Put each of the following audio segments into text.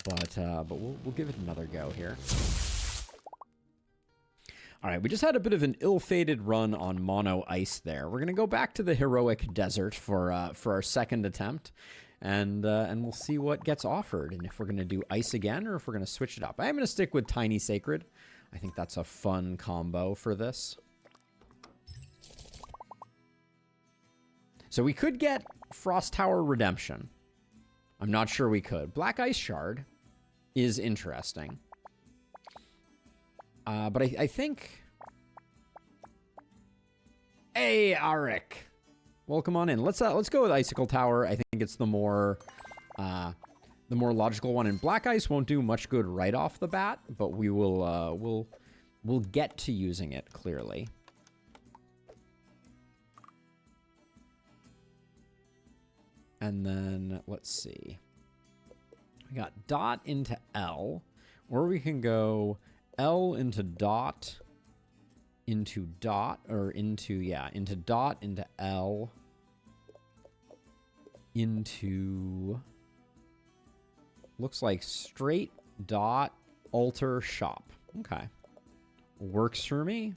But we'll give it another go here. All right, we just had a bit of an ill-fated run on mono ice there. We're gonna go back to the heroic desert for our second attempt, and we'll see what gets offered, and if we're gonna do ice again or if we're gonna switch it up. I am gonna stick with Tiny Sacred. I think that's a fun combo for this. So we could get Frost Tower Redemption. I'm not sure we could. Black Ice Shard is interesting. But I think... Hey, Arik. Welcome on in. Let's go with Icicle Tower. I think it's the more logical one. And Black Ice won't do much good right off the bat, but we will we'll get to using it clearly. And then let's see. We got dot into L, or we can go L into dot, into dot, or into dot, into L, into, looks like straight dot, alter, shop. Okay. Works for me.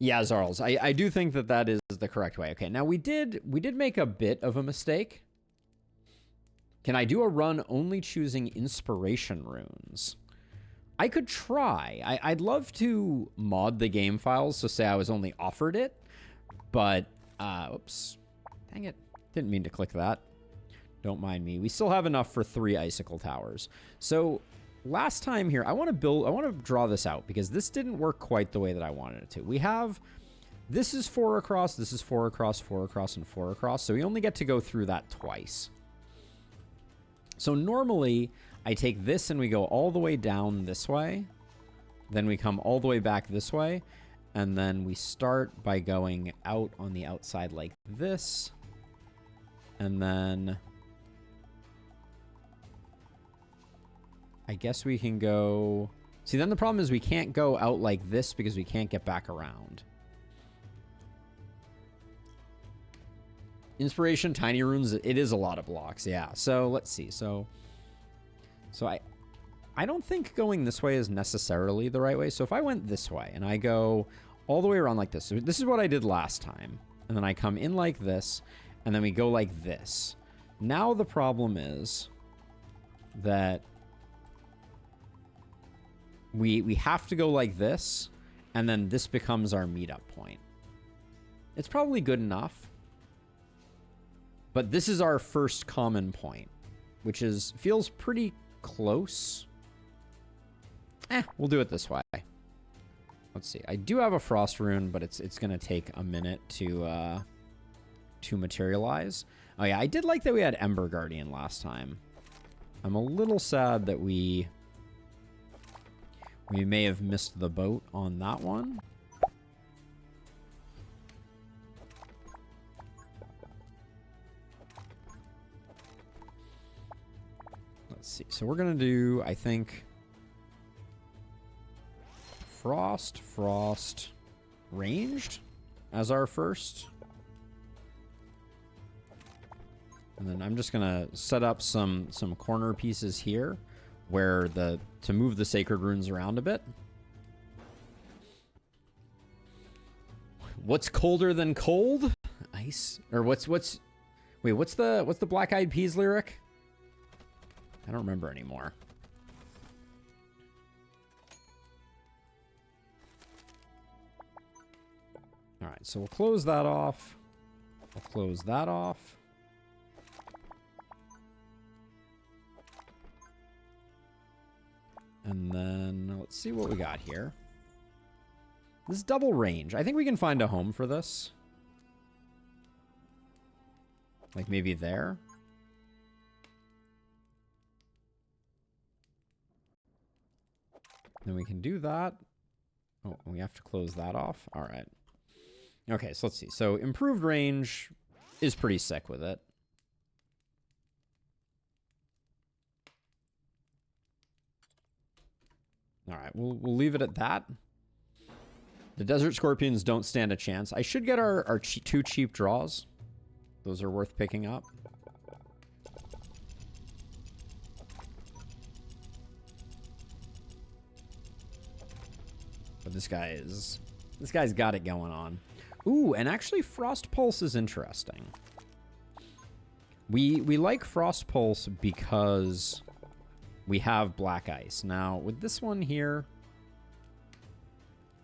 Yeah, Zarls. I do think that is the correct way. Okay, now we did make a bit of a mistake. Can I do a run only choosing inspiration runes? I could try. I'd love to mod the game files, so say I was only offered it, but, oops. Dang it. Didn't mean to click that. Don't mind me. We still have enough for 3 Icicle Towers. So, last time here, I want to draw this out, because this didn't work quite the way that I wanted it to. We have, this is 4 across, this is 4 across, 4 across, and 4 across, so we only get to go through that twice. So normally, I take this and we go all the way down this way. Then we come all the way back this way. And then we start by going out on the outside like this. And then I guess we can go... See, then the problem is we can't go out like this because we can't get back around. Inspiration, tiny runes, it is a lot of blocks, yeah. So let's see. So I don't think going this way is necessarily the right way. So if I went this way and I go all the way around like this. So this is what I did last time. And then I come in like this, and then we go like this. Now the problem is that we have to go like this, and then this becomes our meetup point. It's probably good enough. But this is our first common point, which feels pretty close. We'll do it this way. Let's see. I do have a frost rune, but it's going to take a minute to materialize. Oh yeah, I did like that we had Ember Guardian last time. I'm a little sad that we may have missed the boat on that one. Let's see. So we're going to do, I think, Frost, Ranged as our first. And then I'm just going to set up some corner pieces here where to move the sacred runes around a bit. What's colder than cold? Ice? Or what's the Black Eyed Peas lyric? I don't remember anymore. All right, so we'll close that off. We'll close that off. And then let's see what we got here. This is double range. I think we can find a home for this. Like maybe there. Then we can do that. Oh, we have to close that off. All right. Okay, so let's see. So improved range is pretty sick with it. All right, we'll leave it at that. The Desert Scorpions don't stand a chance. I should get our 2 cheap draws. those are worth picking up. But this guy's got it going on. Ooh, and actually Frost Pulse is interesting. We like Frost Pulse because we have Black Ice. Now, with this one here,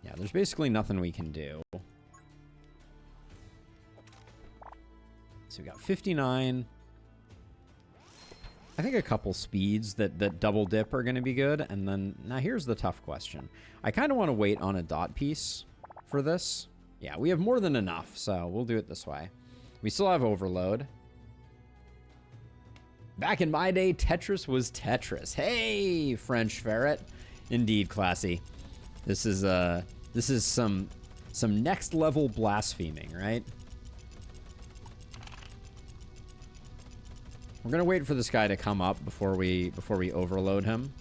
yeah, there's basically nothing we can do. So we got 59. I think a couple speeds that double dip are going to be good. And then, now here's the tough question. I kind of want to wait on a dot piece for this. Yeah, we have more than enough, so we'll do it this way. We still have Overload. Back in my day, Tetris was Tetris. Hey, French Ferret. Indeed, classy. This is some next level blaspheming, right? We're gonna wait for this guy to come up before we overload him.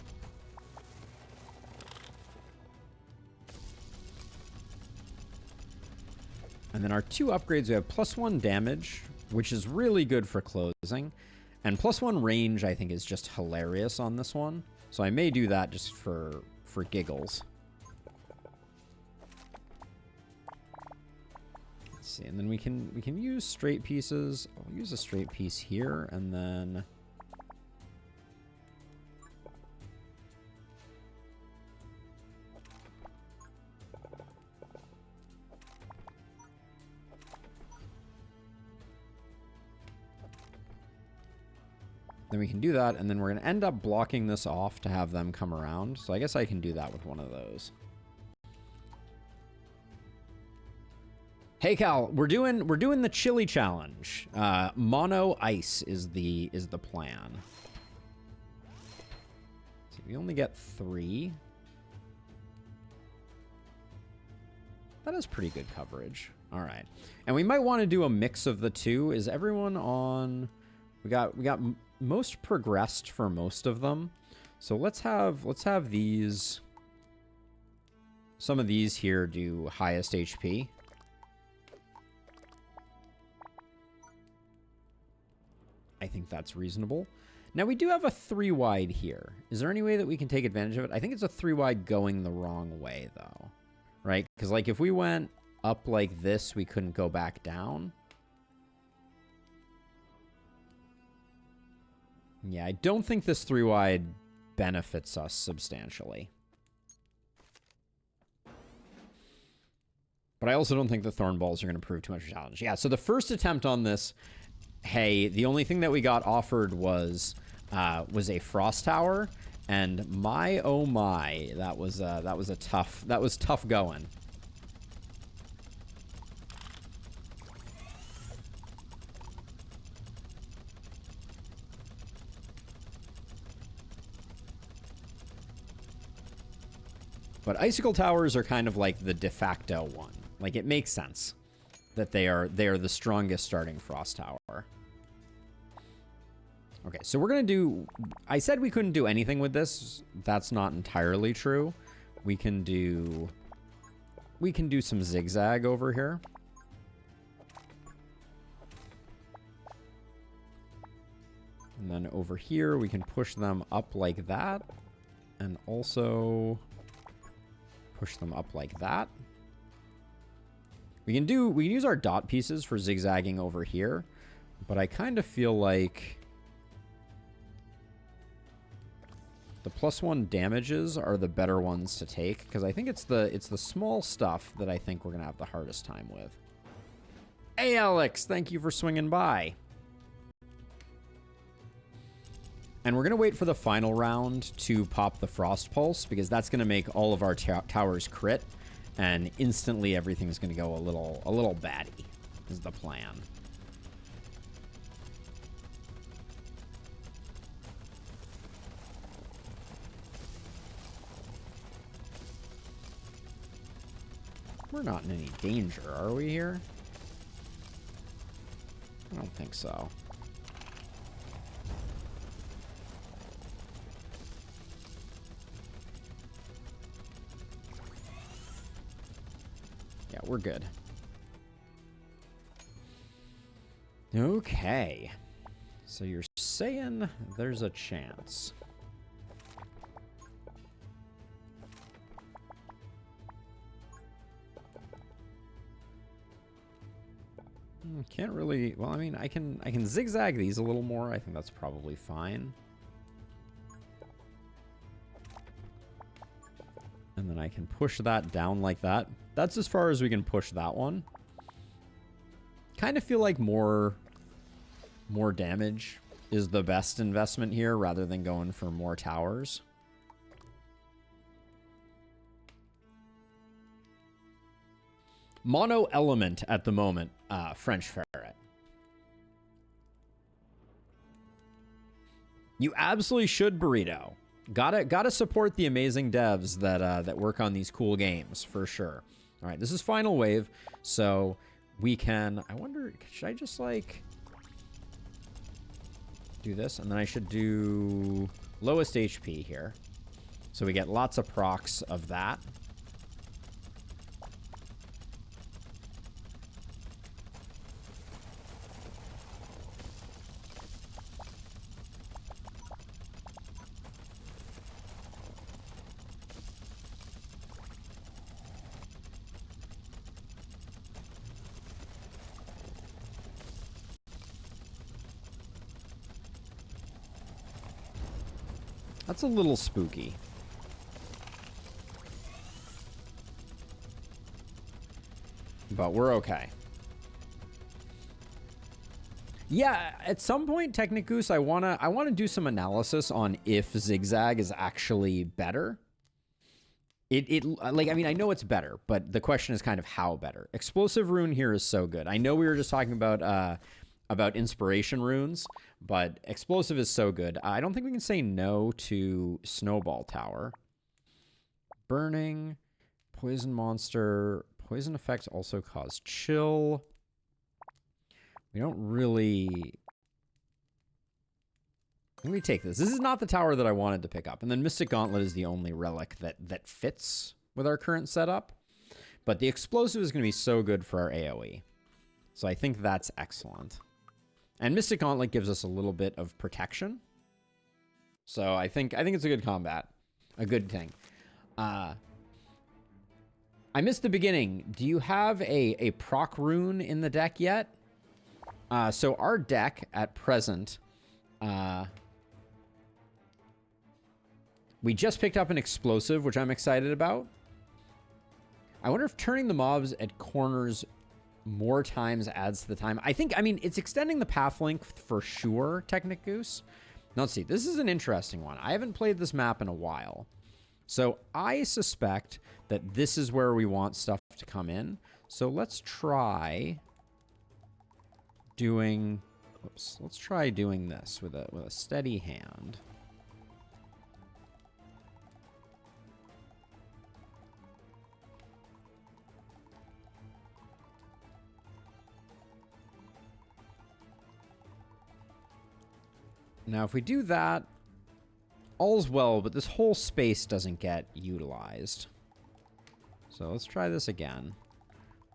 And then our 2 upgrades, we have +1 damage, which is really good for closing. And +1 range, I think, is just hilarious on this one. So I may do that just for giggles. Let's see, and then we can use straight pieces. I'll use a straight piece here, and then we can do that, and then we're going to end up blocking this off to have them come around. So I guess I can do that with one of those. Hey Cal, we're doing the chili challenge. Mono ice is the plan. So we only get 3. That is pretty good coverage. All right, and we might want to do a mix of the two. Is everyone on? We got most progressed for most of them. So let's have these. Some of these here do highest HP. I think that's reasonable. Now we do have a 3 wide here. Is there any way that we can take advantage of it? I think it's a 3 wide going the wrong way though, right? Because like if we went up like this, we couldn't go back down. Yeah, I don't think this 3 wide benefits us substantially. But I also don't think the thorn balls are going to prove too much of a challenge. Yeah, so the first attempt on this, hey, the only thing that we got offered was a frost tower, and my oh my, that was tough going. But icicle towers are kind of like the de facto one. Like, it makes sense that they are the strongest starting frost tower. Okay, so we're gonna do. I said we couldn't do anything with this. That's not entirely true. We can do some zigzag over here. And then over here we can push them up like that, and also push them up like that. We can use our dot pieces for zigzagging over here, but I kind of feel like the +1 damages are the better ones to take, because I think it's the small stuff that I think we're gonna have the hardest time with. Hey Alex, thank you for swinging by. And we're going to wait for the final round to pop the Frost Pulse, because that's going to make all of our towers crit, and instantly everything's going to go a little batty, is the plan. We're not in any danger, are we here? I don't think so. Yeah, we're good. Okay. So you're saying there's a chance. Can't really, well, I mean, I can zigzag these a little more. I think that's probably fine. And then I can push that down like that. That's as far as we can push that one. Kind of feel like more damage is the best investment here rather than going for more towers. Mono element at the moment, French Ferret. You absolutely should, Burrito. Gotta support the amazing devs that work on these cool games, for sure. All right, this is final wave, so we can... I wonder, should I just, like... do this? And then I should do lowest HP here. So we get lots of procs of that. That's a little spooky. But we're okay. Yeah, at some point, Technicoos, I wanna do some analysis on if Zigzag is actually better. Like, I mean, I know it's better, but the question is kind of how better. Explosive rune here is so good. I know we were just talking about inspiration runes, but explosive is so good. I don't think we can say no to Snowball Tower. Burning, poison monster, poison effects also cause chill. We don't really... Let me take this. This is not the tower that I wanted to pick up. And then Mystic Gauntlet is the only relic that fits with our current setup. But the explosive is going to be so good for our AoE. So I think that's excellent. And Mystic Gauntlet gives us a little bit of protection. So I think it's a good combat. A good thing. I missed the beginning. Do you have a proc rune in the deck yet? So our deck at present... we just picked up an explosive, which I'm excited about. I wonder if turning the mobs at corners more times adds to the time. I mean, it's extending the path length for sure, Technicoos. Now, let's see. This is an interesting one. I haven't played this map in a while. So I suspect that this is where we want stuff to come in. So let's try doing... Oops. Let's try doing this with a steady hand. Now, if we do that, all's well, but this whole space doesn't get utilized. So let's try this again.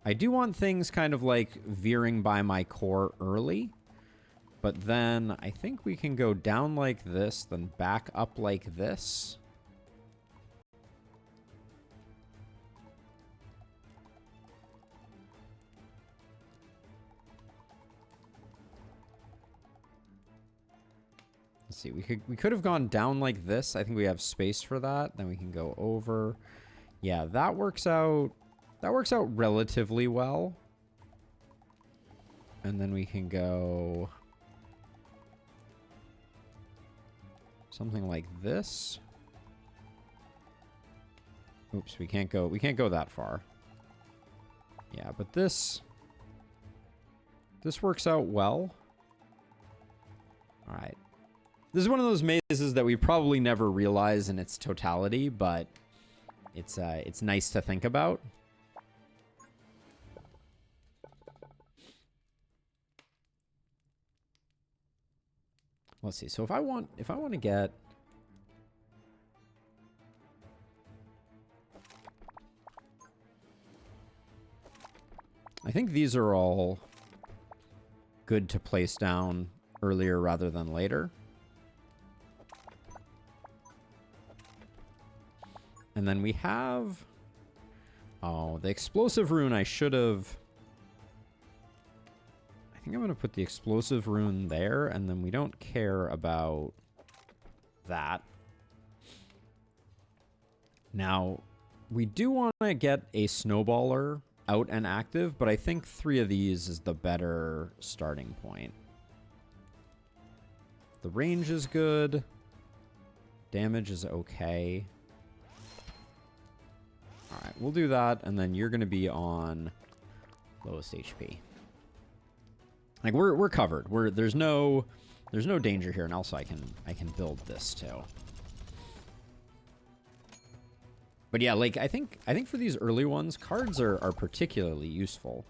I do want things kind of like veering by my core early, but then I think we can go down like this, then back up like this. Let's see, we could have gone down like this. I think we have space for that. Then we can go over. Yeah, that works out. That works out relatively well. And then we can go something like this. Oops, we can't go that far. Yeah, but this works out well. All right. This is one of those mazes that we probably never realize in its totality, but it's nice to think about. Let's see. So if I want to get I think these are all good to place down earlier rather than later. And then we have... Oh, the explosive rune I should have... I think I'm going to put the explosive rune there, and then we don't care about that. Now, we do want to get a snowballer out and active, but I think 3 of these is the better starting point. The range is good. Damage is okay. Alright, we'll do that, and then you're going to be on lowest HP. Like, we're covered. There's no danger here, and also I can build this too. But yeah, like I think for these early ones, cards are particularly useful.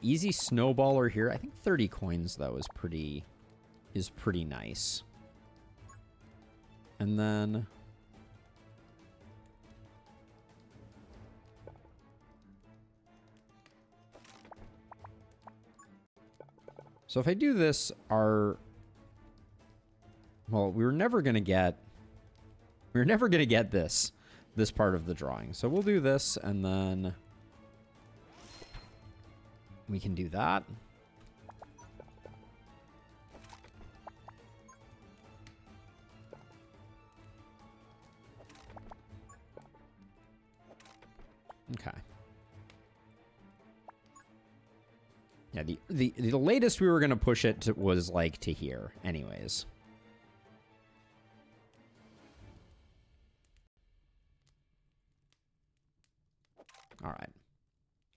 Easy snowballer here. I think 30 coins though is pretty nice. And then so if I do this, well, we were never gonna get this part of the drawing. So we'll do this, and then we can do that. Okay. Yeah, the latest we were going to push it to was like to here anyways. All right.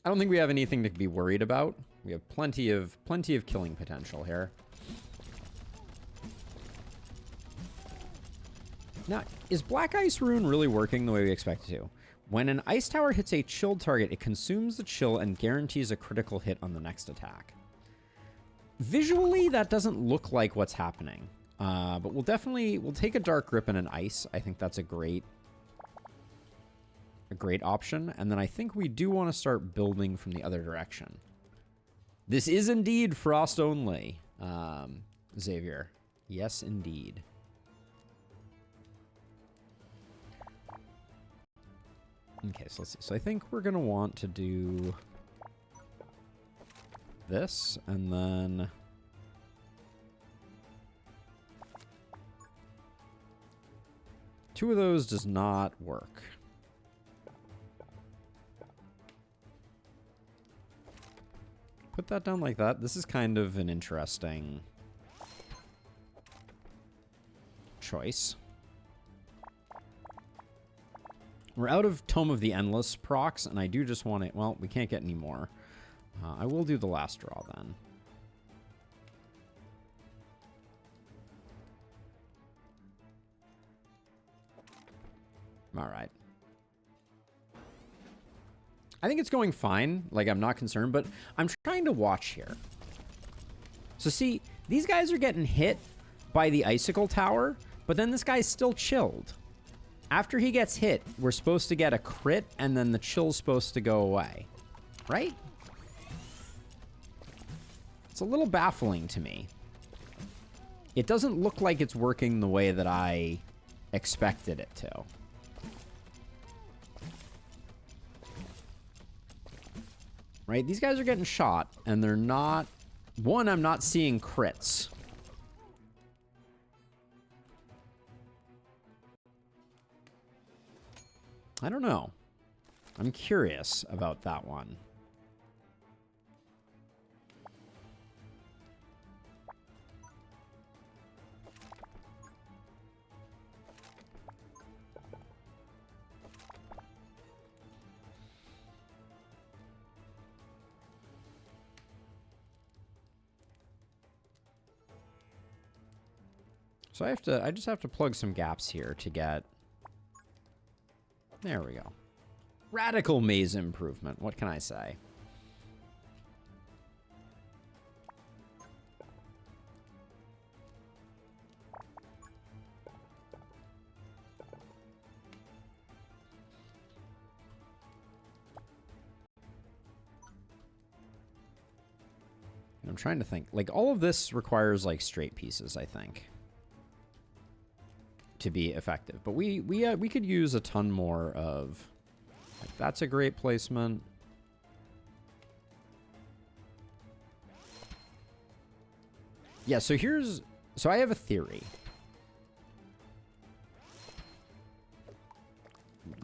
I don't think we have anything to be worried about. We have plenty of killing potential here. Now, is Black Ice Rune really working the way we expect it to? When an ice tower hits a chilled target, it consumes the chill and guarantees a critical hit on the next attack. Visually, that doesn't look like what's happening. But we'll take a Dark Grip and an ice. I think that's a great option. And then I think we do want to start building from the other direction. This is indeed frost only, Xavier. Yes, indeed. Okay, so let's see. So I think we're going to want to do this, and then two of those does not work. Put that down like that. This is kind of an interesting choice. We're out of Tome of the Endless procs, and I do just want it. Well, we can't get any more. I will do the last draw then. All right. I think it's going fine. Like, I'm not concerned, but I'm trying to watch here. So see, these guys are getting hit by the Icicle Tower, but then this guy's still chilled. After he gets hit, we're supposed to get a crit, and then the chill's supposed to go away. Right? It's a little baffling to me. It doesn't look like it's working the way that I expected it to. Right? These guys are getting shot, and they're not... One, I'm not seeing crits. I don't know. I'm curious about that one. So I just have to plug some gaps here to get... There we go. Radical maze improvement. What can I say? I'm trying to think. Like, all of this requires, like, straight pieces, I think, to be effective. But we could use a ton more of... Like, that's a great placement. Yeah, so here's... So I have a theory.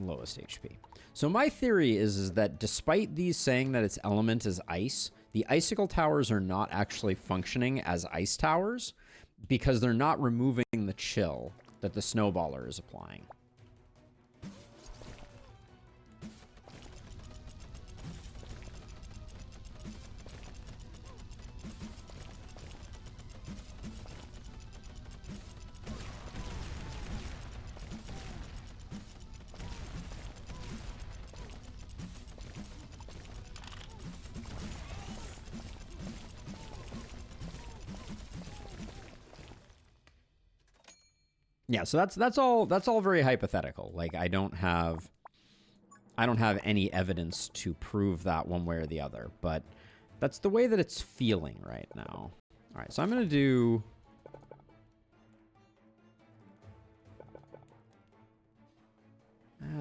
Lowest HP. So my theory is that despite these saying that its element is ice, the icicle towers are not actually functioning as ice towers because they're not removing the chill that the snowballer is applying. Yeah, so that's all very hypothetical. Like, I don't have any evidence to prove that one way or the other, but that's the way that it's feeling right now. All right, so I'm going to do...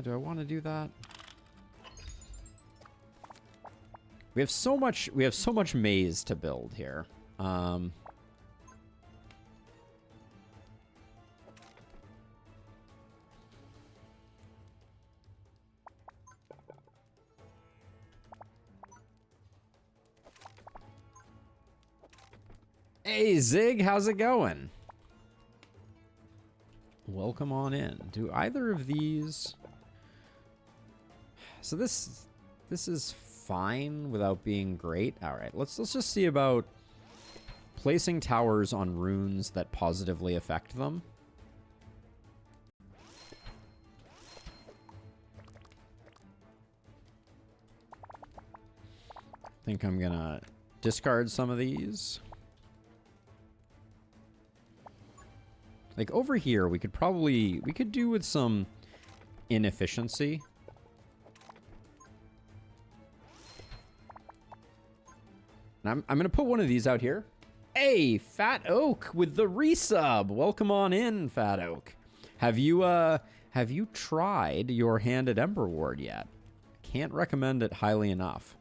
do I want to do that? We have so much maze to build here. Hey, Zig, how's it going? Welcome on in. Do either of these... So this is fine without being great. All right, let's just see about placing towers on runes that positively affect them. I think I'm gonna discard some of these. Like, over here, we could do with some inefficiency. And I'm going to put one of these out here. Hey, Fat Oak with the resub. Welcome on in, Fat Oak. Have you tried your hand at Emberward yet? Can't recommend it highly enough.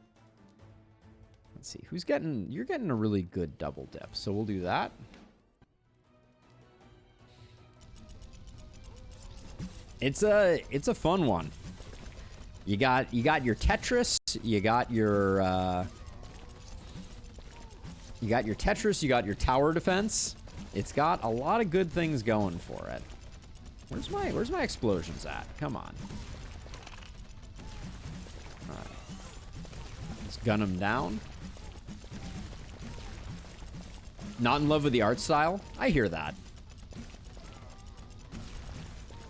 Let's see. You're getting a really good double dip, so we'll do that. It's a fun one. You got your Tetris, you got your Tetris, you got your tower defense. It's got a lot of good things going for it. Where's my explosions at? Come on. All right. Let's gun them down. Not in love with the art style? I hear that.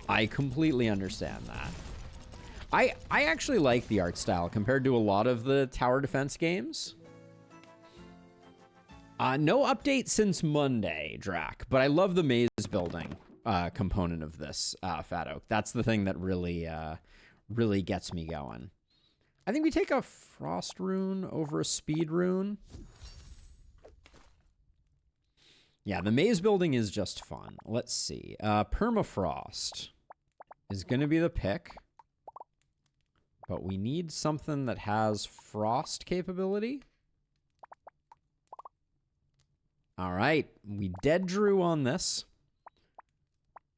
I completely understand that. I actually like the art style compared to a lot of the tower defense games. No update since Monday, Drac, but I love the maze building component of this, Fat Oak. That's the thing that really gets me going. I think we take a frost rune over a speed rune. Yeah, the maze building is just fun. Let's see. Permafrost is going to be the pick. But we need something that has frost capability. All right. We dead drew on this.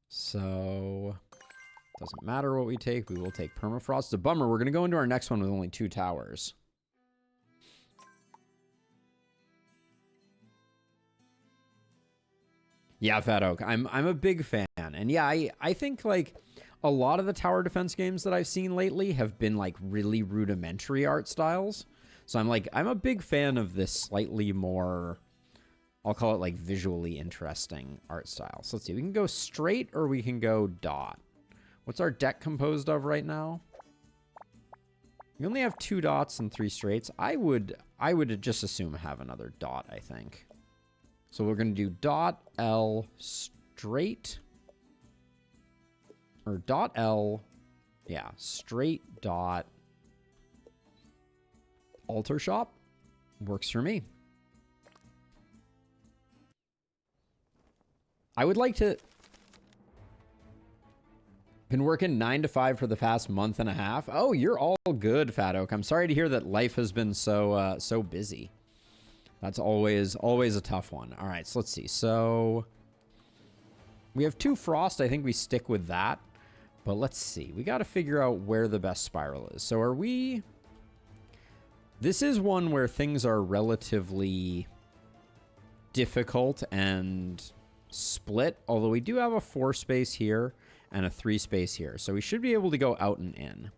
So, doesn't matter what we take. We will take permafrost. It's a bummer. We're going to go into our next one with only 2 towers. Yeah, Fat Oak. I'm a big fan. And yeah, I think like a lot of the tower defense games that I've seen lately have been like really rudimentary art styles. So I'm a big fan of this slightly more, I'll call it like visually interesting art style. So let's see. We can go straight or we can go dot. What's our deck composed of right now? We only have 2 dots and 3 straights. I would just assume have another dot, I think. So we're going to do dot L straight. Or dot L. Yeah, straight dot. Altar shop. Works for me. I would like to... Been working 9 to 5 for the past month and a half. Oh, you're all good, Fat Oak. I'm sorry to hear that life has been so busy. That's always a tough one. All right, so let's see. So we have 2 frost. I think we stick with that. But let's see. We got to figure out where the best spiral is. So are we... This is one where things are relatively difficult and split, although we do have a 4 space here and a 3 space here. So we should be able to go out and in.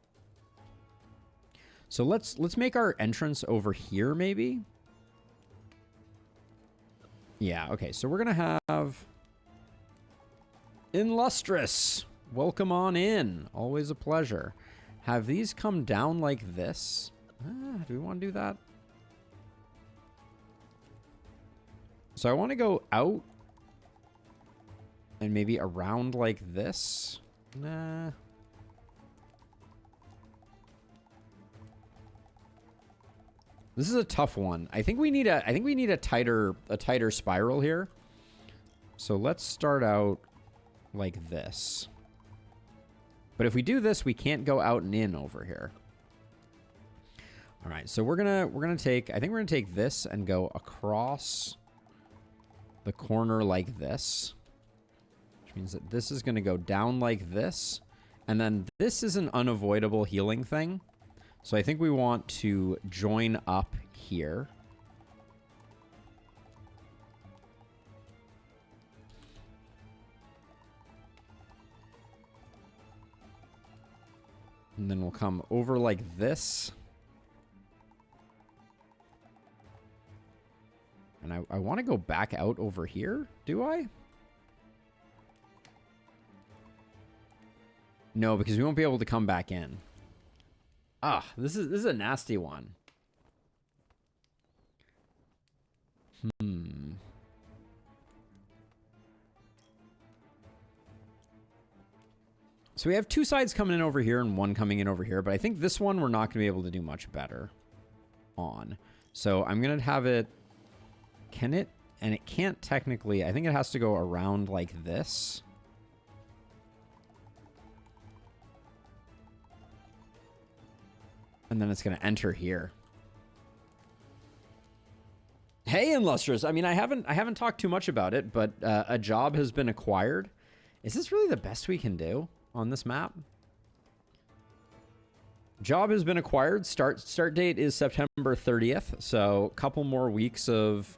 So let's make our entrance over here maybe. Yeah, okay. So we're going to have Illustrious. Welcome on in. Always a pleasure. Have these come down like this? Do we want to do that? So I want to go out and maybe around like this. Nah. This is a tough one. I think we need a tighter spiral here. So let's start out like this. But if we do this, we can't go out and in over here. All right, so we're gonna take, I think we're gonna take this and go across the corner like this, which means that this is gonna go down like this, and then this is an unavoidable healing thing. So I think we want to join up here. And then we'll come over like this. And I want to go back out over here. Do I? No, because we won't be able to come back in. Ah, this is a nasty one. So we have 2 sides coming in over here and 1 coming in over here, but I think this one we're not going to be able to do much better on. So I'm going to have it... Can it? And it can't technically. I think it has to go around like this. And then it's going to enter here. Hey, Illustrious. I mean, I haven't talked too much about it, but a job has been acquired. Is this really the best we can do on this map? Job has been acquired. Start date is September 30th. So a couple more weeks of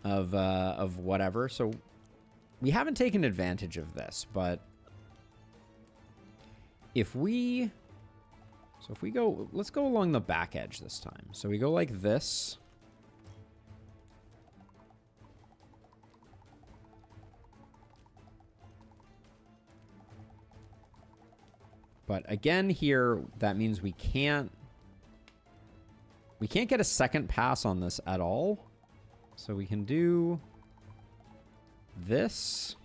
whatever. So we haven't taken advantage of this, but if we go, let's go along the back edge this time. So we go like this. But again here, that means we can't get a second pass on this at all. So we can do this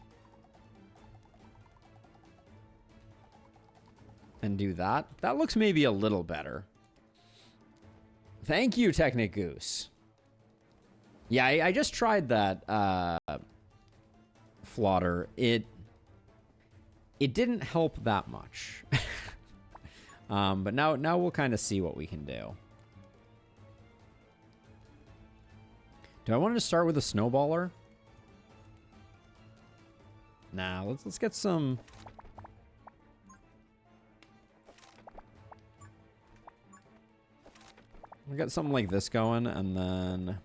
and do that. That looks maybe a little better. Thank you, Technic Goose. Yeah, I just tried that Flaughter. It didn't help that much. But now we'll kind of see what we can do. Do I want to start with a snowballer? Nah, let's get some. We got something like this going, and then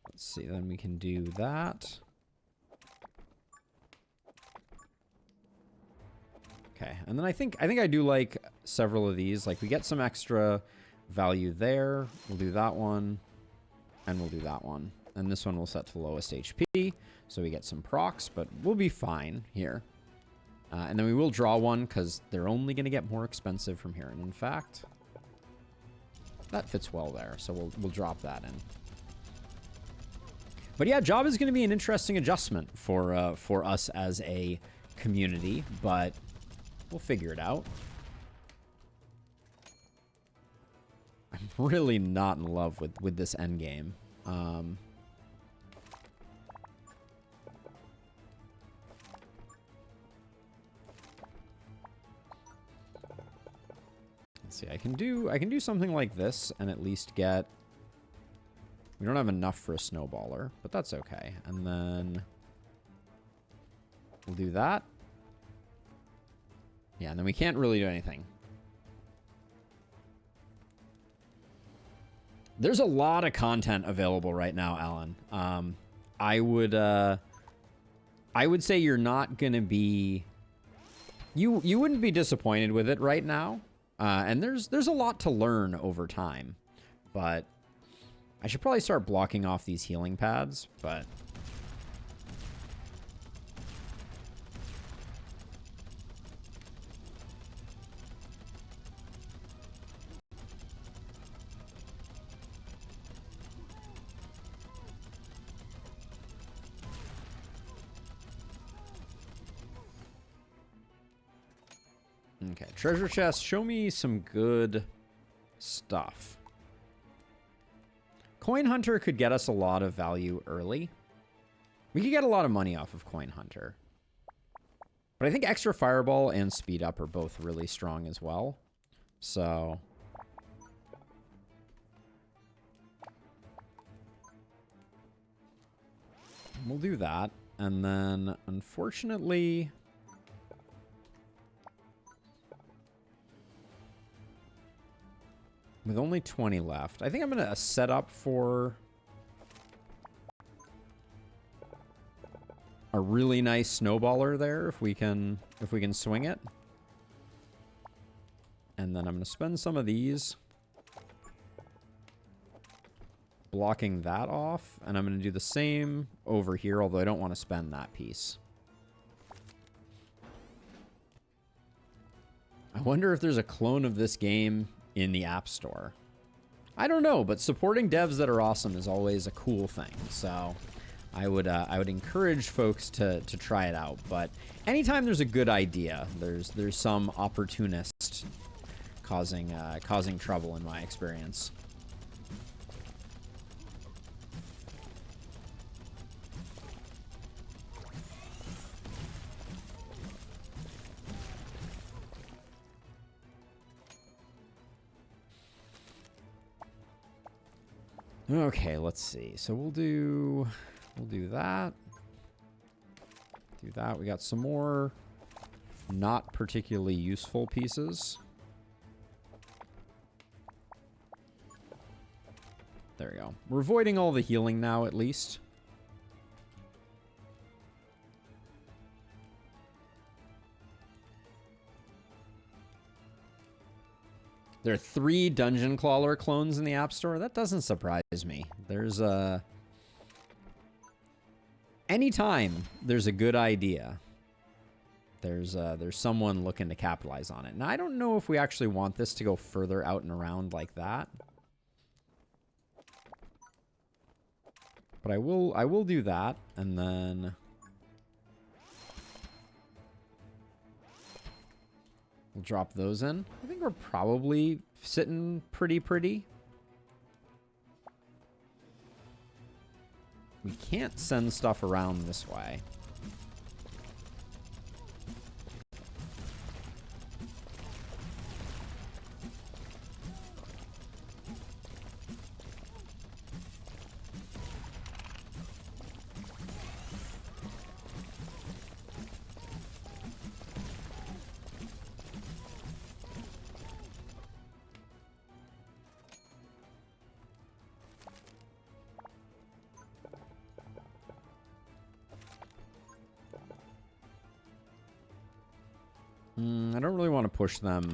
let's see. Then we can do that. Okay, and then I think I do like several of these. Like we get some extra value there. We'll do that one, and we'll do that one. And this one we'll set to lowest HP, so we get some procs, but we'll be fine here. And then we will draw one because they're only going to get more expensive from here. And in fact, that fits well there, so we'll drop that in. But yeah, job is going to be an interesting adjustment for us as a community, but we'll figure it out. really not in love with this endgame. Let's see. I can do something like this and at least get. We don't have enough for a snowballer, but that's okay. And then we'll do that. Yeah, and then we can't really do anything. There's a lot of content available right now, Alan. I would say you're not gonna be. You wouldn't be disappointed with it right now. And there's a lot to learn over time, but I should probably start blocking off these healing pads, but. Okay, treasure chest, show me some good stuff. Coin Hunter could get us a lot of value early. We could get a lot of money off of Coin Hunter. But I think extra Fireball and Speed Up are both really strong as well. So. We'll do that. And then, unfortunately. With only 20 left, I think I'm going to set up for a really nice snowballer there if we can swing it. And then I'm going to spend some of these blocking that off, and I'm going to do the same over here, although I don't want to spend that piece. I wonder if there's a clone of this game in the App Store. I don't know, but supporting devs that are awesome is always a cool thing. So I would encourage folks to try it out. But anytime there's a good idea, there's some opportunist causing trouble in my experience. Okay, let's see. So we'll do that. Do that. We got some more not particularly useful pieces. There we go. We're avoiding all the healing now, at least. There are 3 Dungeon Crawler clones in the App Store. That doesn't surprise me. There's anytime there's a good idea, there's someone looking to capitalize on it. Now, I don't know if we actually want this to go further out and around like that. But I will do that, and then we'll drop those in. I think we're probably sitting pretty. We can't send stuff around this way. I don't really want to push them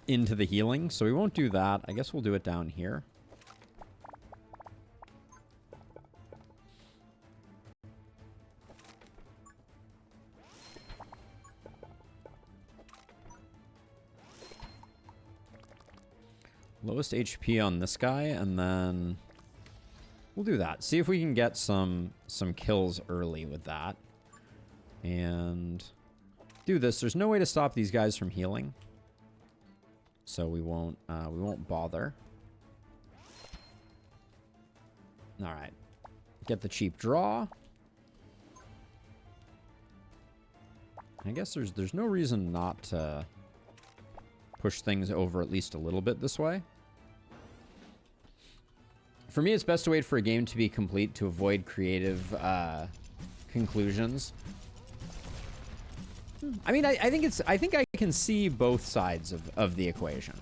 into the healing, so we won't do that. I guess we'll do it down here. Lowest HP on this guy, and then we'll do that. See if we can get some kills early with that. And do this. There's no way to stop these guys from healing. so we won't bother. All right, get the cheap draw. I guess there's no reason not to push things over at least a little bit this way. For me, it's best to wait for a game to be complete to avoid creative conclusions. I mean, I think I can see both sides of the equation.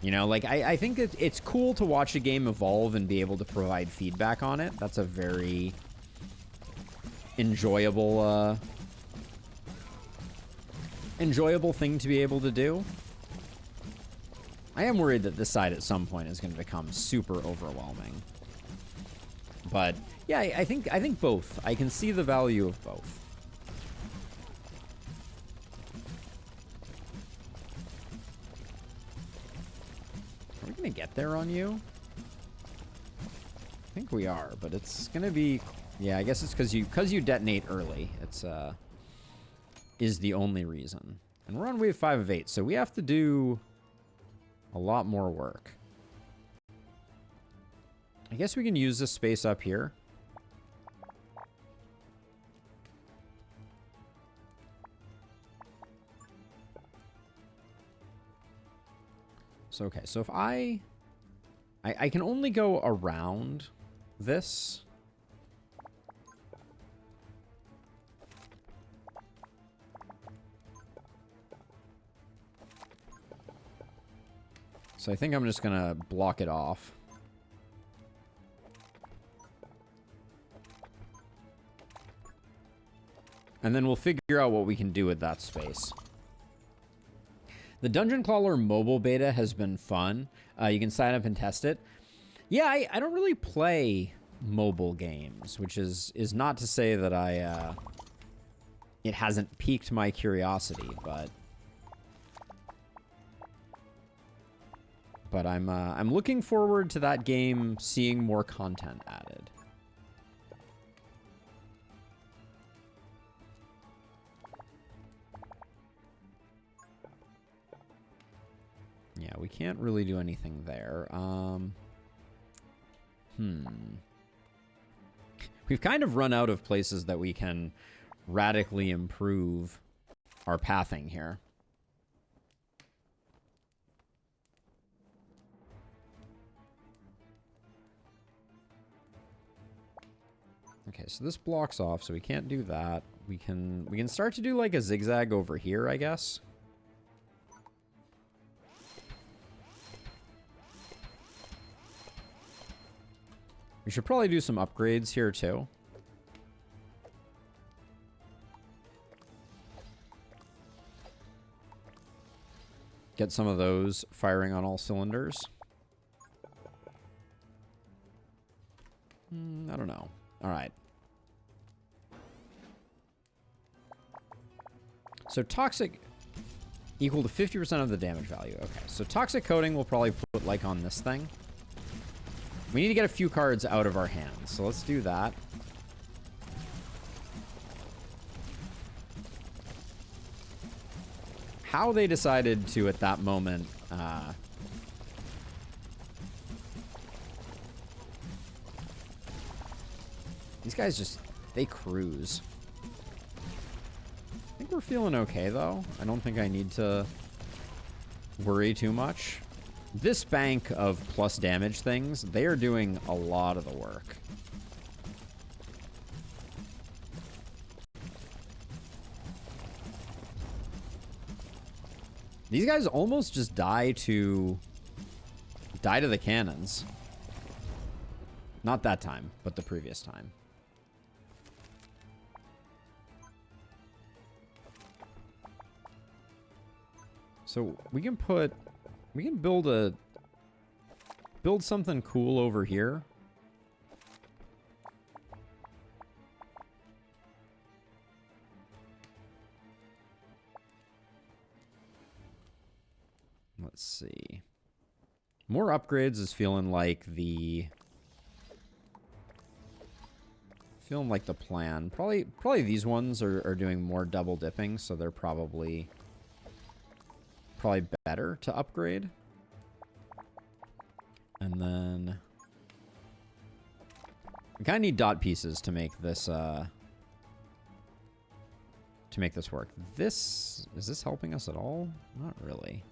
You know, like I think it's cool to watch a game evolve and be able to provide feedback on it. That's a very enjoyable thing to be able to do. I am worried that this side at some point is going to become super overwhelming. But yeah, I think both. I can see the value of both. Are we going to get there on you? I think we are, but it's going to be... Yeah, I guess it's because you detonate early. It's is the only reason. And we're on wave 5 of 8, so we have to do a lot more work. I guess we can use this space up here. So, okay, so if I can only go around this. So I think I'm just gonna block it off. And then we'll figure out what we can do with that space. The Dungeon Crawler mobile beta has been fun. You can sign up and test it. Yeah, I don't really play mobile games, which is not to say that it hasn't piqued my curiosity, but I'm looking forward to that game seeing more content added. Yeah, we can't really do anything there. We've kind of run out of places that we can radically improve our pathing here. Okay, so this blocks off, so we can't do that. We can start to do like a zigzag over here, I guess. We should probably do some upgrades here too. Get some of those firing on all cylinders. I don't know. All right. So toxic equal to 50% of the damage value. Okay, so toxic coating we'll probably put like on this thing. We need to get a few cards out of our hands, so let's do that. How they decided to, at that moment, these guys just, they cruise. I think we're feeling okay, though. I don't think I need to worry too much. This bank of plus damage things, they are doing a lot of the work. These guys almost just die to the cannons. Not that time, but the previous time. So we can build something cool over here. Let's see. More upgrades is feeling like the plan. Probably these ones are doing more double dipping, so they're probably probably better to upgrade. And then we kind of need dot pieces to make this work. Is this helping us at all? Not really.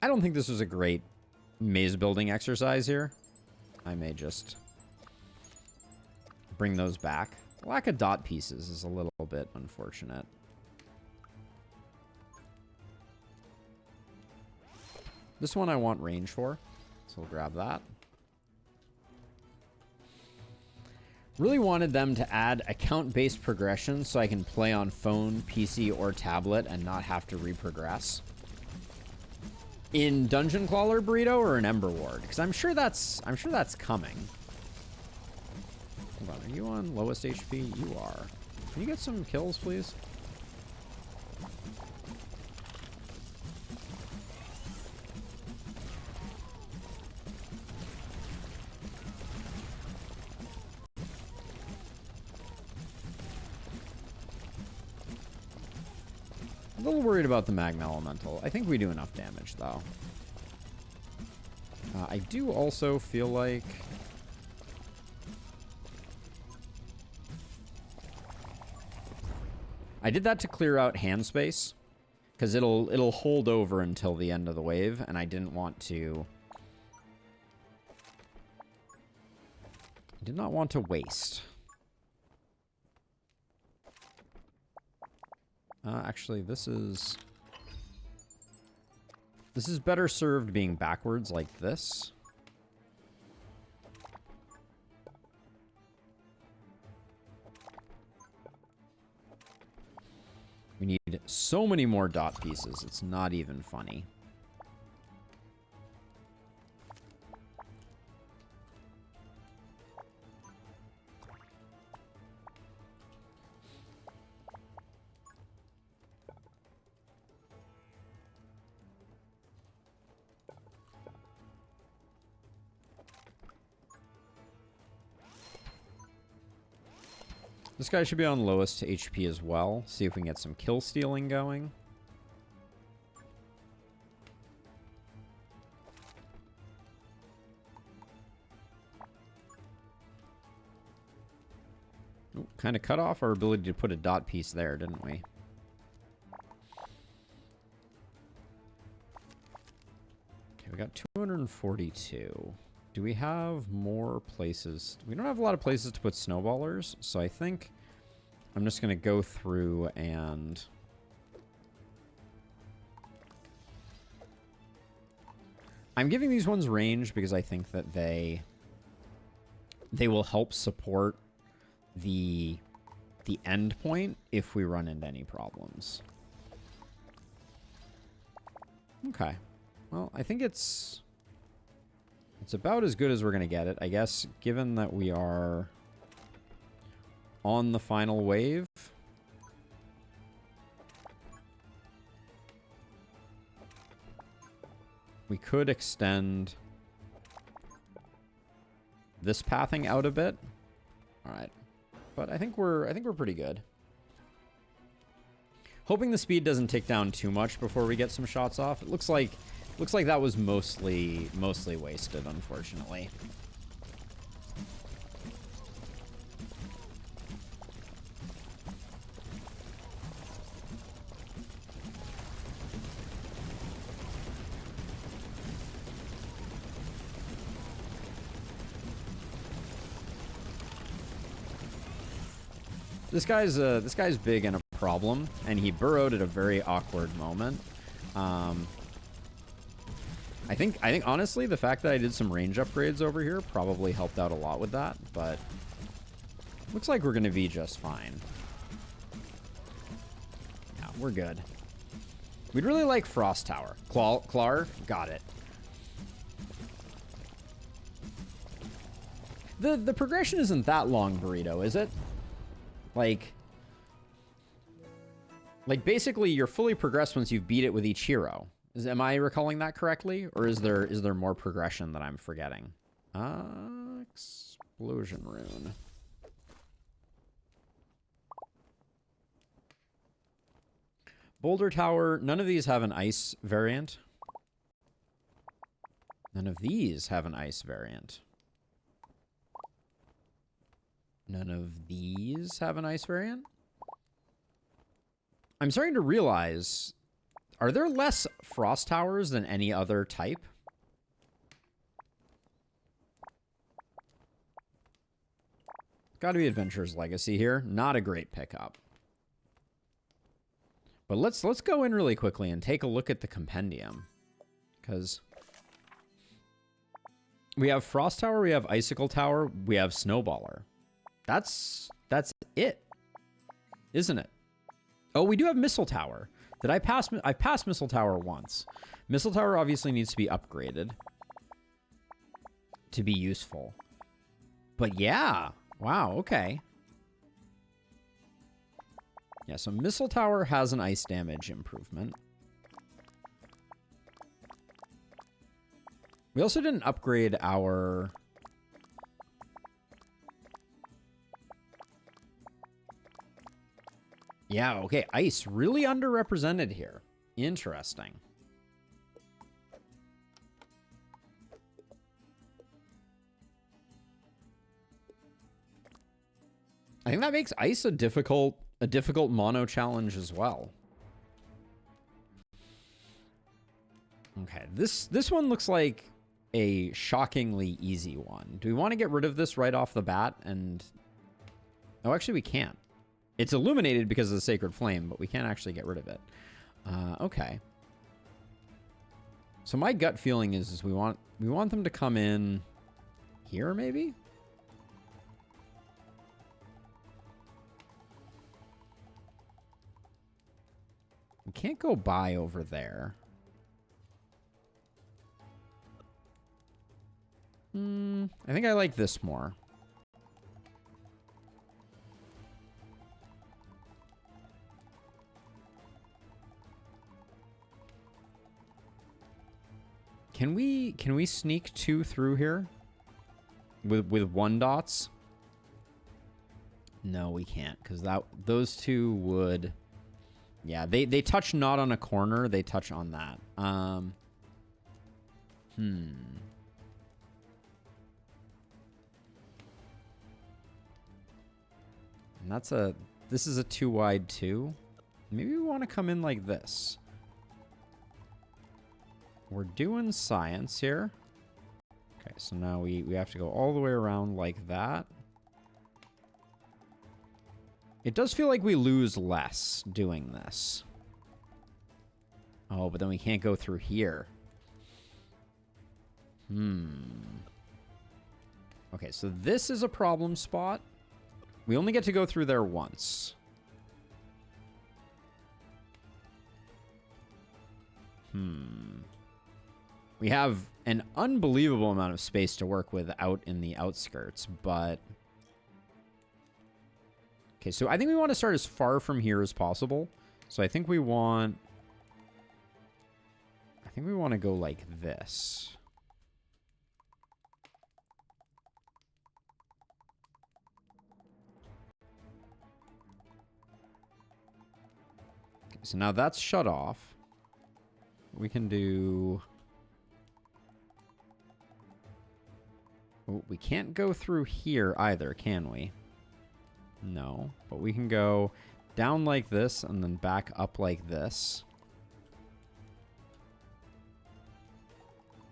I don't think this was a great maze building exercise here. I may just bring those back. Lack of dot pieces is a little bit unfortunate. This one I want range for, so we'll grab that. Really wanted them to add account-based progression so I can play on phone, PC, or tablet and not have to reprogress. In Dungeon Crawler Burrito or in Emberward? Because I'm sure that's coming. Hold on, are you on lowest HP? You are. Can you get some kills, please? A little worried about the Magma Elemental. I think we do enough damage, though. I do also feel like... I did that to clear out hand space, because it'll hold over until the end of the wave, and I didn't want to... I did not want to waste. Actually, this is better served being backwards like this. We need so many more dot pieces. It's not even funny. This guy should be on lowest HP as well. See if we can get some kill stealing going. Ooh, kind of cut off our ability to put a dot piece there, didn't we? Okay, we got 242. Do we have more places? We don't have a lot of places to put snowballers, so I think I'm just going to go through and... I'm giving these ones range because I think that they will help support the end point if we run into any problems. Okay. Well, I think it's about as good as we're going to get it, I guess, given that we are on the final wave. We could extend this pathing out a bit. All right. But I think we're pretty good. Hoping the speed doesn't tick down too much before we get some shots off. It looks like that was mostly wasted, unfortunately. This guy's big and a problem, and he burrowed at a very awkward moment. I think honestly the fact that I did some range upgrades over here probably helped out a lot with that, but looks like we're gonna be just fine. Yeah, we're good. We'd really like Frost Tower. Clar, got it. The progression isn't that long, Burrito, is it? Like basically you're fully progressed once you've beat it with each hero. Am I recalling that correctly? Or is there more progression that I'm forgetting? Explosion rune. Boulder Tower. None of these have an ice variant. None of these have an ice variant. None of these have an ice variant. I'm starting to realize, are there less frost towers than any other type? Gotta be Adventurer's Legacy here. Not a great pickup. But let's go in really quickly and take a look at the compendium. Because we have Frost Tower, we have Icicle Tower, we have Snowballer. That's it, isn't it? Oh, we do have Missile Tower. Did I pass? I passed Missile Tower once. Missile Tower obviously needs to be upgraded to be useful. But yeah, wow, okay. Yeah, so Missile Tower has an ice damage improvement. We also didn't upgrade our... Yeah, okay, ice. Really underrepresented here. Interesting. I think that makes ice a difficult mono challenge as well. Okay, this one looks like a shockingly easy one. Do we want to get rid of this right off the bat? And oh, actually we can't. It's illuminated because of the Sacred Flame, but we can't actually get rid of it. Okay. So my gut feeling is we want them to come in here, maybe? We can't go by over there. I think I like this more. Can we sneak 2 through here with 1 dots? No, we can't, because those 2 would... Yeah, they touch not on a corner, they touch on that. And this is a 2 wide 2. Maybe we want to come in like this. We're doing science here. Okay, so now we have to go all the way around like that. It does feel like we lose less doing this. Oh, but then we can't go through here. Okay, so this is a problem spot. We only get to go through there once. We have an unbelievable amount of space to work with out in the outskirts, but... Okay, so I think we want to start as far from here as possible. So I think we want to go like this. Okay, so now that's shut off. We can do... Oh, we can't go through here either, can we? No, but we can go down like this and then back up like this.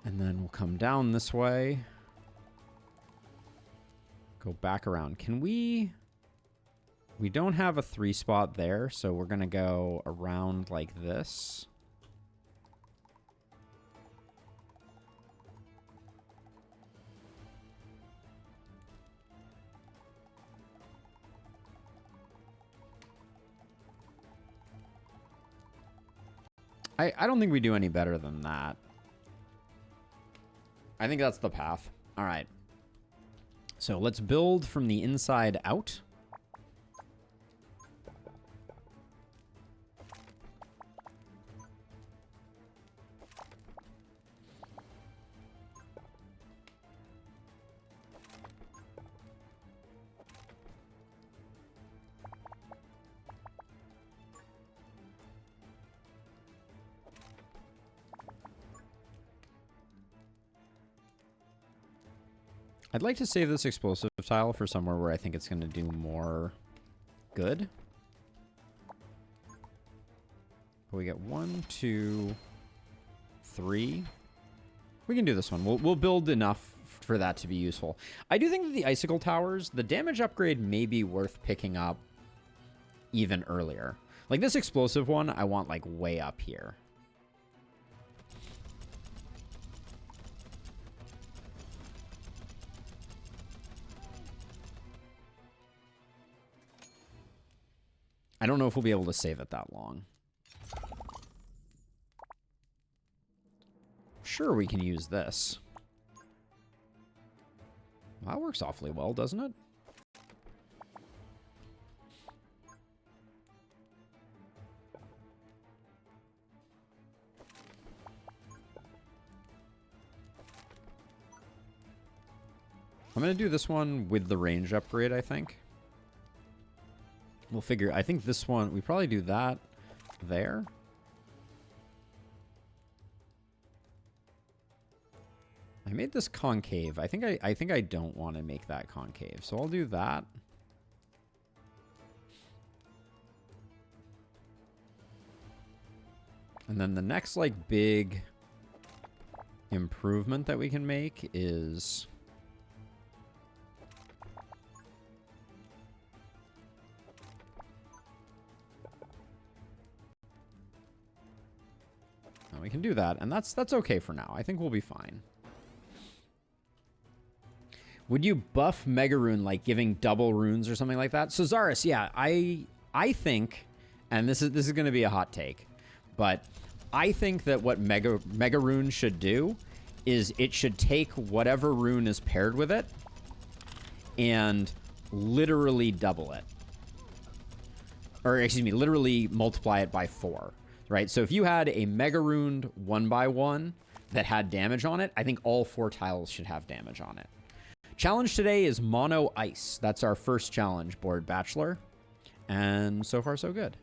And then we'll come down this way. Go back around. Can we... We don't have a 3 spot there, so we're going to go around like this. I don't think we do any better than that. I think that's the path. All right. So let's build from the inside out. I'd like to save this explosive tile for somewhere where I think it's going to do more good. We get 1, 2, 3. We can do this one. We'll build enough for that to be useful. I do think that the icicle towers, the damage upgrade may be worth picking up even earlier. Like this explosive one, I want like way up here. I don't know if we'll be able to save it that long. Sure, we can use this. Well, that works awfully well, doesn't it? I'm going to do this one with the range upgrade, I think. We'll figure... I think this one... We probably do that there. I made this concave. I think I don't want to make that concave, so I'll do that. And then the next like big improvement that we can make is we can do that, and that's okay for now. I think we'll be fine. Would you buff Mega Rune, like giving double runes or something like that? So Zaris, yeah, I think, and this is going to be a hot take, but I think that what Mega Rune should do is it should take whatever rune is paired with it and literally double it. Or excuse me, literally multiply it by 4, right? So if you had a Mega Rune 1x1 that had damage on it, I think all 4 tiles should have damage on it. Challenge today is Mono Ice. That's our first challenge, Board Bachelor. And so far, so good.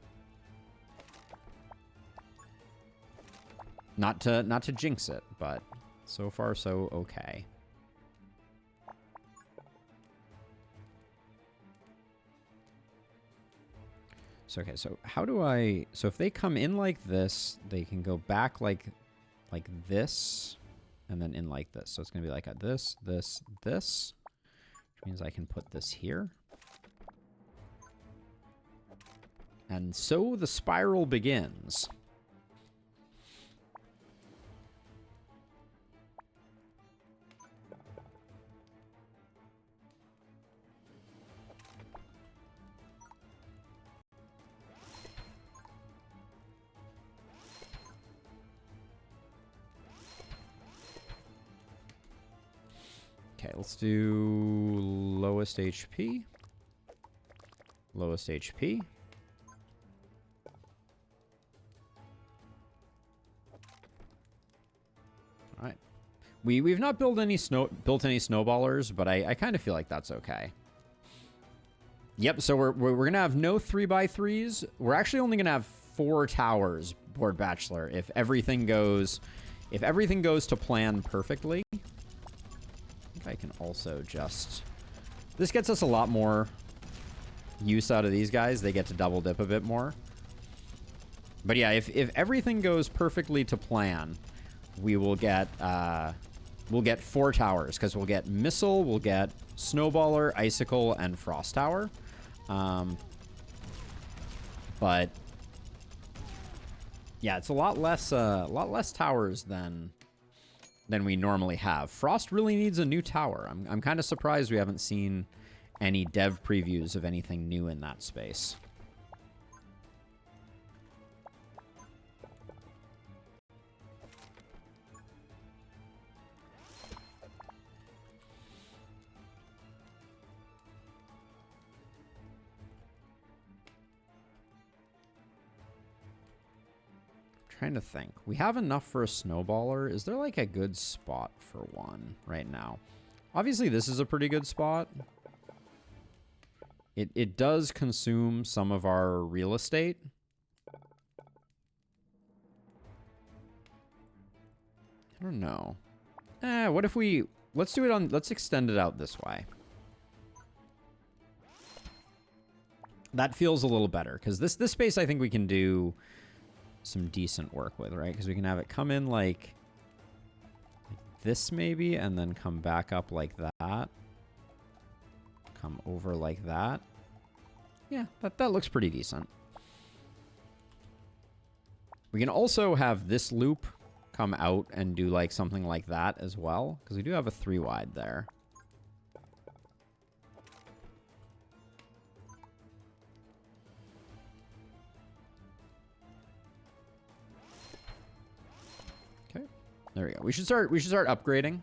Not to jinx it, but so far, so okay. So, okay, so how do I... So if they come in like this, they can go back like this... And then in like this. So it's going to be like a this, this, this. Which means I can put this here. And so the spiral begins. Okay, let's do lowest HP. Lowest HP. All right. We've not built any snowballers, but I kind of feel like that's okay. Yep, so we're gonna have no 3x3s. We're actually only gonna have 4 towers, Board Bachelor, if everything goes to plan perfectly. I can also just... This gets us a lot more use out of these guys. They get to double dip a bit more. But yeah, if everything goes perfectly to plan, we will get we'll get 4 towers, because we'll get Missile, we'll get Snowballer, Icicle, and Frost Tower. But yeah, it's a lot less towers than we normally have. Frost really needs a new tower. I'm kind of surprised we haven't seen any dev previews of anything new in that space. Trying to think. We have enough for a snowballer. Is there like a good spot for one right now? Obviously, this is a pretty good spot. It does consume some of our real estate. I don't know. What if we let's do it on, let's extend it out this way. That feels a little better, because this space I think we can do some decent work with, right? Because we can have it come in like this maybe, and then come back up like that. Come over like that. Yeah, that looks pretty decent. We can also have this loop come out and do like something like that as well, because we do have a 3 wide there. Okay, there we go. We should start upgrading.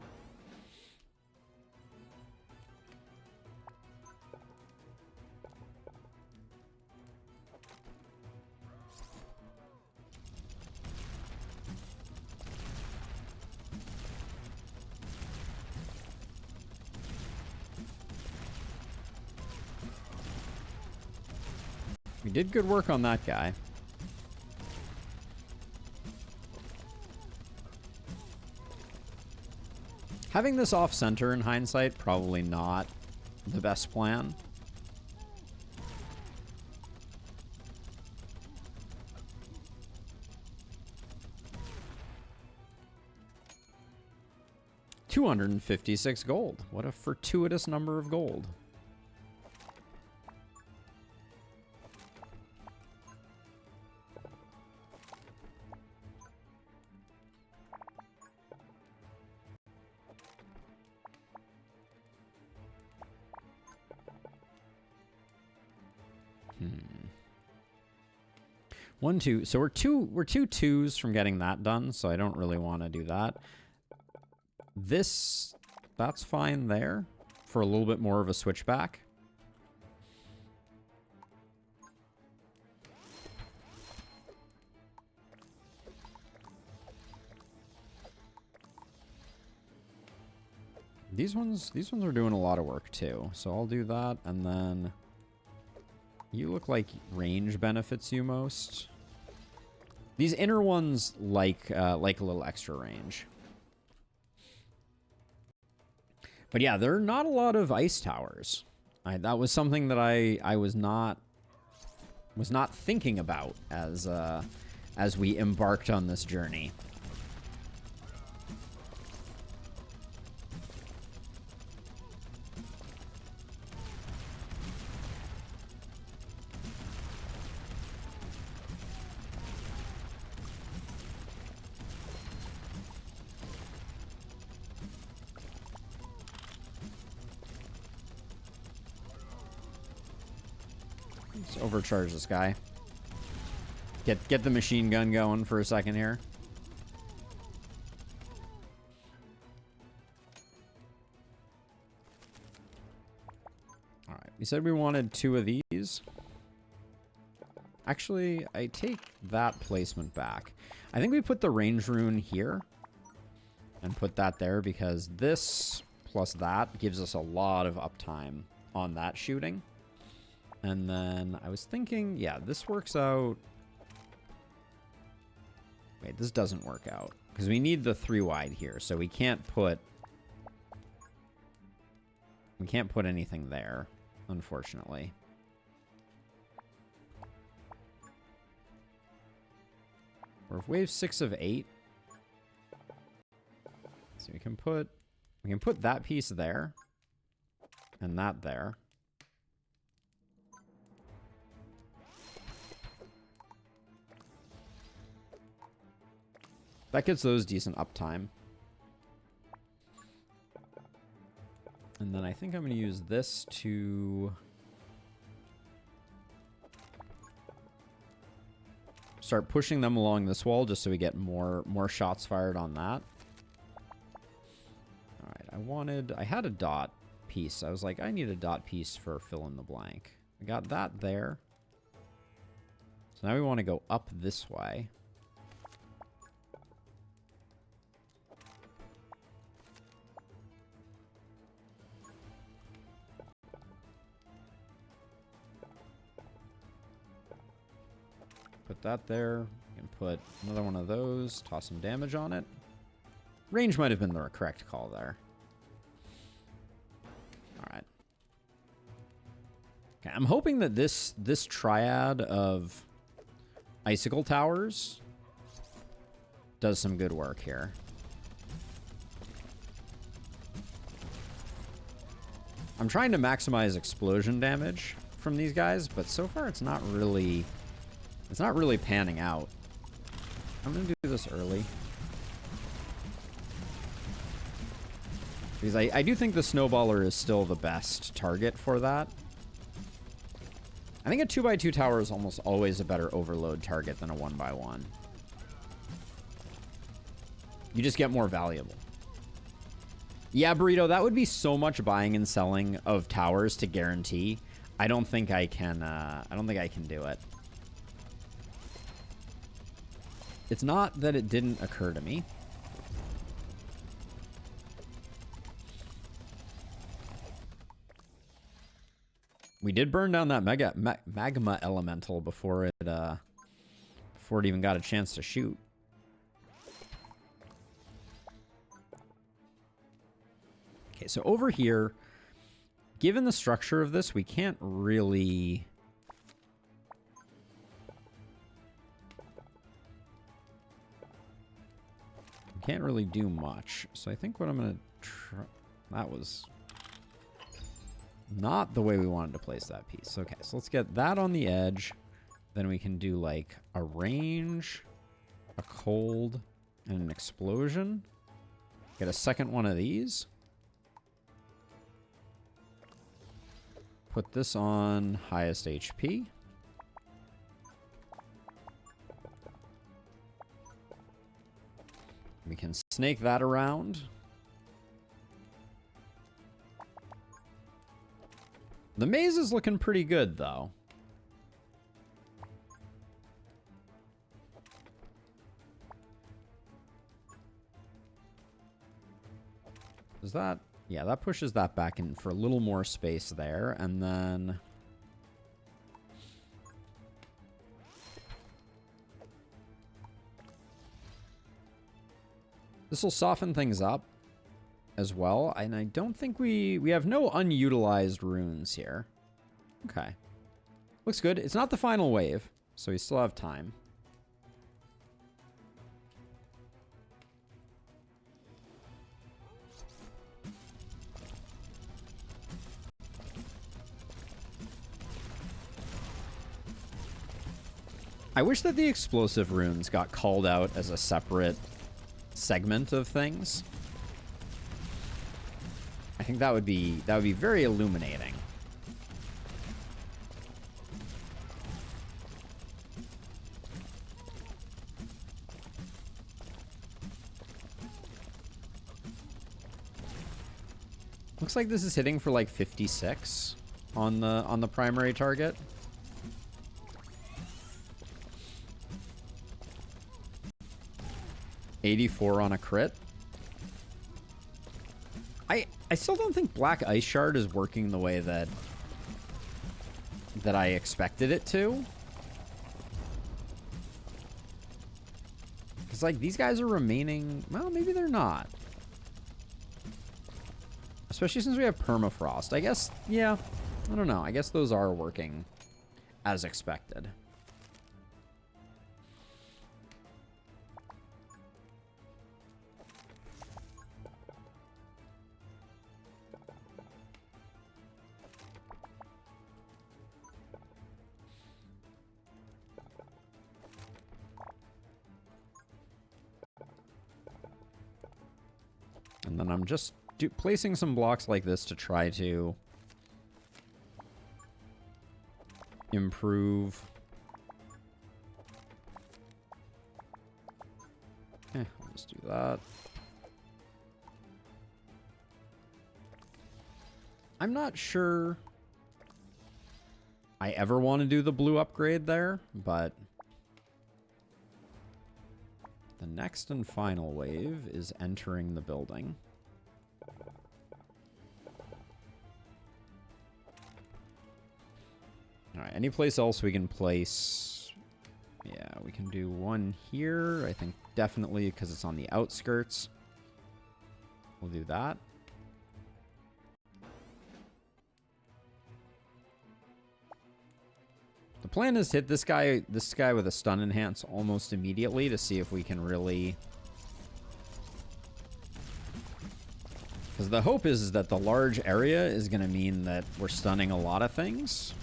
We did good work on that guy. Having this off-center in hindsight, probably not the best plan. $256 gold. What a fortuitous number of gold. One, two. So we're two twos from getting that done, so I don't really want to do that. That's fine there for a little bit more of a switchback. These ones are doing a lot of work too. So I'll do that, and then you look like range benefits you most. These inner ones like a little extra range. But yeah, there are not a lot of ice towers. That was something that I was not thinking about as we embarked on this journey. Let's overcharge this guy. Get the machine gun going for a second here. All right, we said we wanted 2 of these. Actually, I take that placement back. I think we put the range rune here and put that there, because this plus that gives us a lot of uptime on that shooting. And then I was thinking, yeah, this works out. Wait, this doesn't work out, because we need the 3 wide here, so we can't put anything there, unfortunately. We're wave 6 of 8. So we can put that piece there and that there. That gets those decent uptime. And then I think I'm going to use this to start pushing them along this wall, just so we get more shots fired on that. All right, I had a dot piece. I was like, I need a dot piece for fill in the blank. I got that there. So now we want to go up this way. Put that there. We can put another one of those, toss some damage on it. Range might have been the correct call there. Okay, I'm hoping that this triad of icicle towers does some good work here. I'm trying to maximize explosion damage from these guys, but so far it's not really panning out. I'm gonna do this early. Because I do think the snowballer is still the best target for that. I think a 2x2 tower is almost always a better overload target than a 1x1. You just get more valuable. Yeah, Burrito, that would be so much buying and selling of towers to guarantee. I don't think I can do it. It's not that it didn't occur to me. We did burn down that magma elemental before it even got a chance to shoot. Okay, so over here, given the structure of this, we can't really... do much. So I think what I'm going to try... That was not the way we wanted to place that piece. Okay, so let's get that on the edge. Then we can do like a range, a cold, and an explosion. Get a second one of these. Put this on highest HP. We can snake that around. The maze is looking pretty good, though. Is that... Yeah, that pushes that back in for a little more space there, and then... This will soften things up as well, and I don't think we have no unutilized runes here. Okay. Looks good. It's not the final wave, so we still have time. I wish that the explosive runes got called out as a separate segment of things. I think that would be very illuminating. Looks like this is hitting for like 56 on the primary target. $84 on a crit. I still don't think Black Ice Shard is working the way that I expected it to. Because, like, these guys are remaining... Well, maybe they're not. Especially since we have Permafrost. I guess, yeah, I don't know. I guess those are working as expected. And then I'm just placing some blocks like this to try to improve. I'll just do that. I'm not sure I ever want to do the blue upgrade there, but the next and final wave is entering the building. All right, any place else we can place? Yeah, we can do one here. I think definitely because it's on the outskirts. We'll do that. plan is to hit this guy with a stun enhance almost immediately to see if we can really... Because the hope is that the large area is going to mean that we're stunning a lot of things.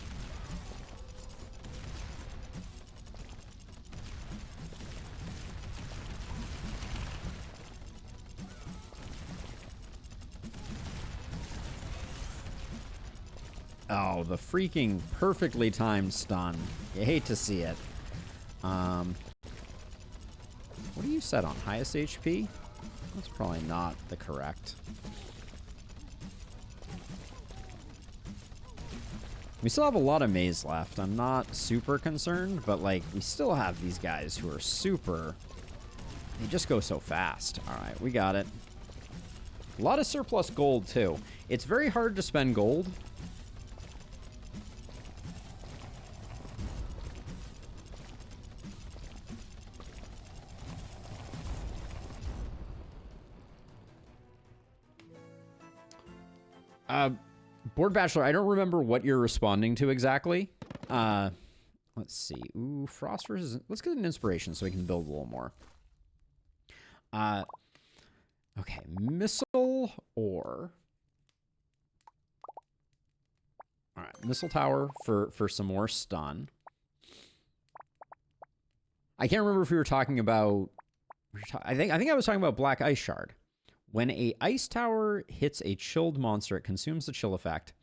Oh, the freaking perfectly timed stun. You hate to see it. What do you set on? Highest HP? That's probably not the correct. We still have a lot of maze left. I'm not super concerned, but like we still have these guys who are super... They just go so fast. All right, we got it. A lot of surplus gold too. It's very hard to spend gold. Board Bachelor, I don't remember what you're responding to exactly. Let's see. Ooh, Frost versus... Let's get an inspiration so we can build a little more. Okay, missile or... All right, missile tower for some more stun. I can't remember if we were talking about... I think I was talking about Black Ice Shard. When a ice tower hits a chilled monster, it consumes the chill effect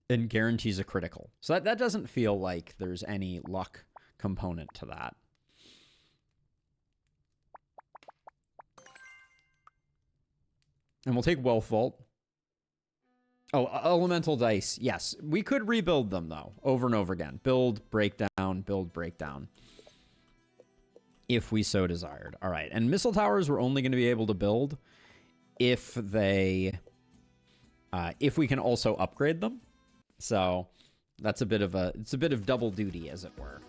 and guarantees a critical. So that doesn't feel like there's any luck component to that. And we'll take Wealth Vault. Oh, elemental dice. Yes, we could rebuild them, though, over and over again. Build, breakdown, build, breakdown. If we so desired. All right, and missile towers we're only going to be able to build if they... if we can also upgrade them. So that's a bit of a... It's a bit of double duty, as it were.